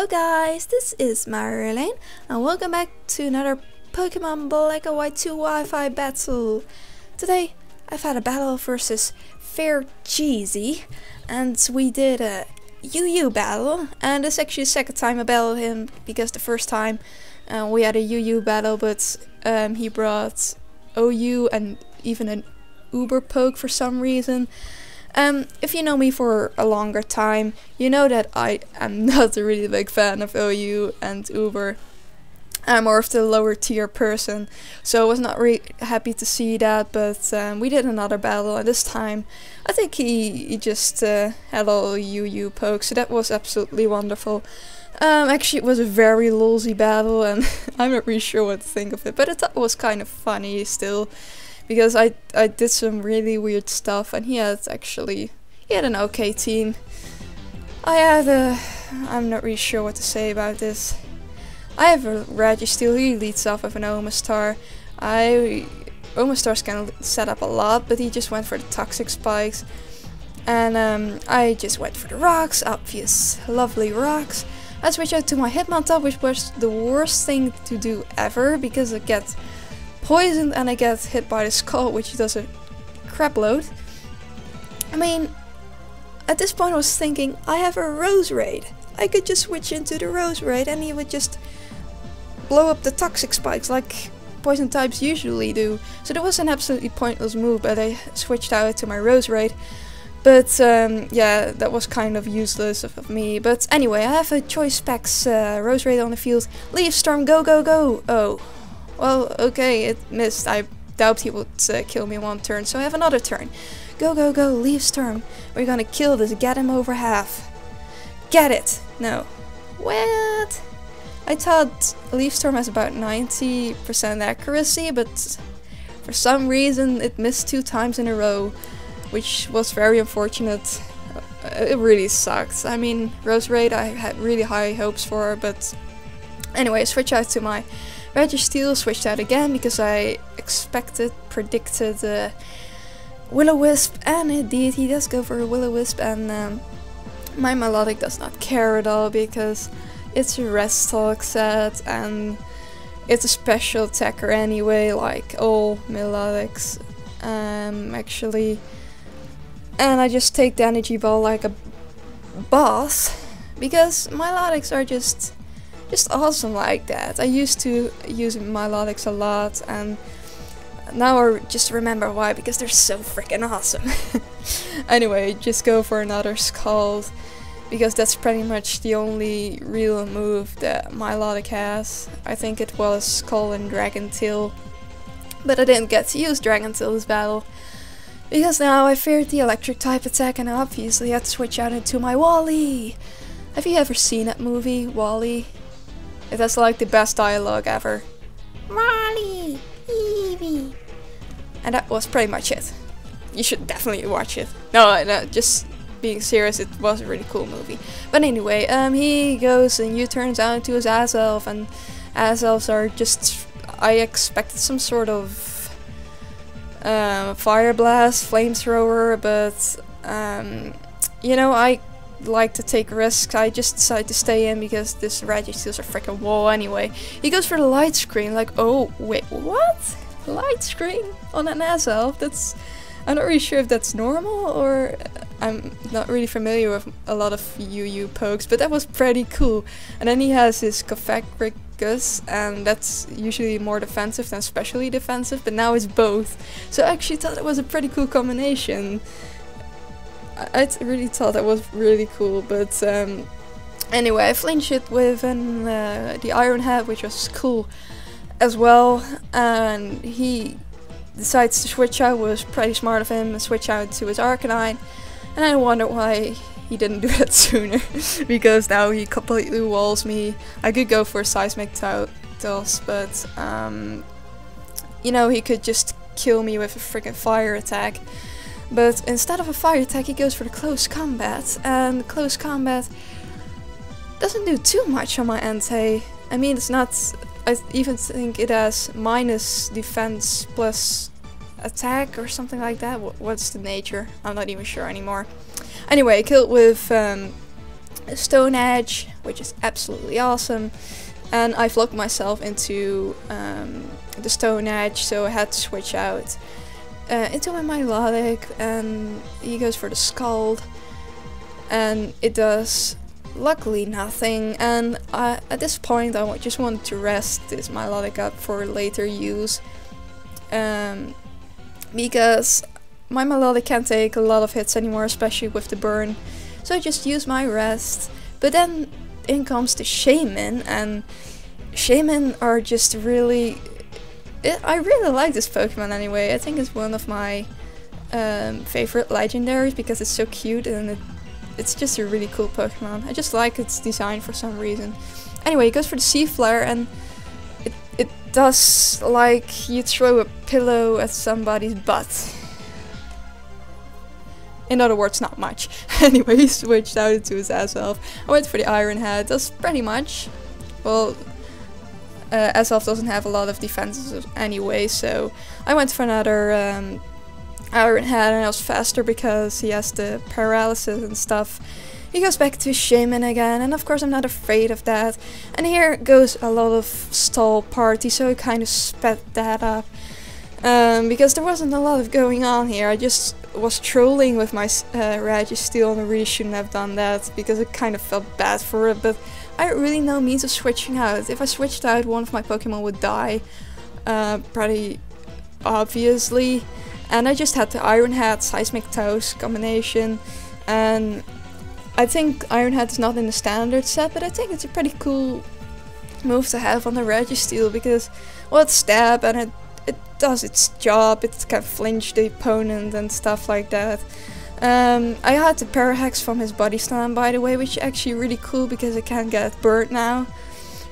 Hello guys, this is Marlene and welcome back to another Pokemon Black and White 2 Wi-Fi battle. Today I've had a battle versus FearedCheezy and we did a UU battle, and it's actually the second time I battled him because the first time we had a UU battle, but he brought OU and even an Uber poke for some reason. If you know me for a longer time, you know that I am not a really big fan of OU and Uber. I'm more of the lower tier person, so I was not really happy to see that, but we did another battle, and this time I think he just had all UU pokes, so that was absolutely wonderful. Actually it was a very lolsy battle, and I'm not really sure what to think of it, but I thought it was kind of funny still. Because I did some really weird stuff, and he had an okay team. I'm not really sure what to say about this. I have a Registeel. He leads off with an Omastar. Omastar's kind of set up a lot, but he just went for the toxic spikes. And I just went for the rocks, obvious, lovely rocks. I switched out to my Hitmontop, which was the worst thing to do ever, because I get poisoned and I get hit by the skull, which does a crap load. I mean, at this point I was thinking, I have a Rose Raid. I could just switch into the Rose Raid and he would just blow up the toxic spikes like poison types usually do. So that was an absolutely pointless move, but I switched out to my Rose Raid. But yeah, that was kind of useless of me. But anyway, I have a Choice Specs Rose Raid on the field. Leaf Storm, go, go, go! Oh. Well, okay, it missed. I doubt he would kill me in one turn, so I have another turn. Go, go, go, Leaf Storm. We're gonna kill this, get him over half. Get it! No. What? I thought Leaf Storm has about 90% accuracy, but for some reason it missed 2 times in a row, which was very unfortunate. It really sucked. I mean, Rose Raid I had really high hopes for, but anyway, I switch out to my Registeel, switched out again because I predicted Will-O-Wisp, and indeed he does go for a Will-O-Wisp, and my Melodic does not care at all because it's a Rest Talk set and it's a special attacker anyway, like all Melodics actually. And I just take the Energy Ball like a boss because Melodics are just awesome like that. I used to use Melodics a lot, and now I just remember why, because they're so freaking awesome. Anyway, just go for another Scald, because that's pretty much the only real move that Melodic has. I think it was Scald and Registeel, but I didn't get to use Registeel this battle, because now I feared the electric type attack, and I obviously had to switch out into my Wally. Have you ever seen that movie, Wally? It has like the best dialogue ever. Wally, Eevee. And that was pretty much it. You should definitely watch it. No, just being serious, it was a really cool movie. But anyway, he goes and U-turns out into his Azelf, and Azelfs are just, I expected some sort of Fire Blast, Flamethrower, but you know, I like to take risks. I just decided to stay in because this Registeel's a freaking wall anyway. He goes for the Light Screen, like, oh wait, what? Light Screen on an Azelf? That's, I'm not really sure if that's normal, or I'm not really familiar with a lot of UU pokes, but that was pretty cool. And then he has his Gus, and that's usually more defensive than specially defensive, but now it's both. So I actually thought it was a pretty cool combination. I really thought that was really cool, but anyway, I flinched it with the Iron Head, which was cool as well, and he decides to switch out. Was pretty smart of him, and switch out to his Arcanine, and I wonder why he didn't do that sooner, because now he completely walls me. I could go for a Seismic Toss, but you know, he could just kill me with a freaking fire attack. But instead of a fire attack, he goes for the close combat, and close combat doesn't do too much on my Entei. I mean, it's not, I even think it has minus defense plus attack or something like that. What's the nature? I'm not even sure anymore. Anyway, killed with a Stone Edge, which is absolutely awesome. And I've locked myself into the Stone Edge, so I had to switch out into my Melodic, and he goes for the Scald, and it does luckily nothing. And at this point I just wanted to rest this Melodic up for later use, because my Melodic can't take a lot of hits anymore, especially with the burn, so I just use my rest. But then in comes the Shaman, and Shaman are just really... I really like this Pokemon anyway. I think it's one of my favorite legendaries because it's so cute, and it's just a really cool Pokemon. I just like its design for some reason. Anyway, it goes for the Sea Flare, and it does like you throw a pillow at somebody's butt. In other words, not much. Anyway, he switched out into his Azelf. I went for the Iron Head. That's pretty much... Well, Azelf doesn't have a lot of defenses anyway, so I went for another Iron Head, and I was faster because he has the paralysis and stuff. He goes back to Shaman again, and of course I'm not afraid of that. And here goes a lot of stall party, so I kind of sped that up. Because there wasn't a lot of going on here. I just was trolling with my Registeel, and I really shouldn't have done that because I kind of felt bad for it, but I had really no means of switching out. If I switched out, one of my Pokemon would die, pretty obviously, and I just had the Iron Head Seismic Toes combination, and I think Iron Head is not in the standard set, but I think it's a pretty cool move to have on the Registeel because, well, it's stab and it does its job. It can flinch the opponent and stuff like that. I had the Parahex from his Body Slam, by the way, which is actually really cool because I can't get burnt now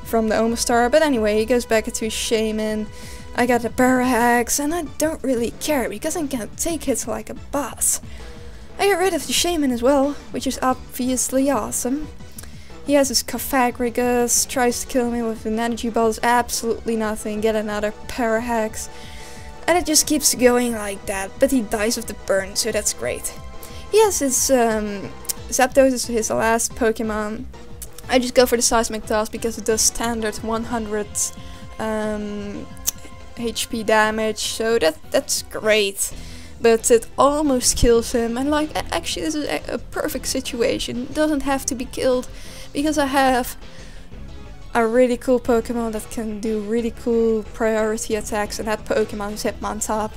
from the Omastar. But anyway, he goes back into Shaman. I got the Parahex, and I don't really care because I can take hits like a boss. I get rid of the Shaman as well, which is obviously awesome. He has his Cofagrigus, tries to kill me with an energy ball, does absolutely nothing, get another Parahex. And it just keeps going like that, but he dies with the burn, so that's great. He has his Zapdos is his last Pokemon. I just go for the Seismic Toss because it does standard 100 HP damage, so that's great. But it almost kills him, and like actually this is a perfect situation. It doesn't have to be killed because I have a really cool Pokemon that can do really cool priority attacks, and that Pokemon is Hitmontop.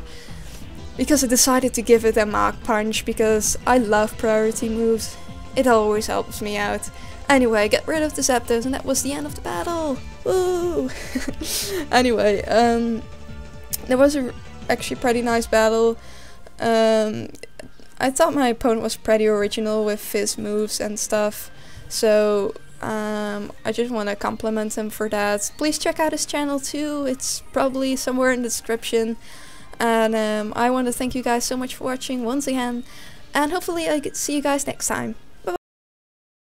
Because I decided to give it a Mach Punch because I love priority moves. It always helps me out. Anyway, I get rid of the Zapdos, and that was the end of the battle. Woo! Anyway, there was actually a pretty nice battle. I thought my opponent was pretty original with his moves and stuff. So I just want to compliment him for that. Please check out his channel too. It's probably somewhere in the description. And I want to thank you guys so much for watching once again. And hopefully I get to see you guys next time.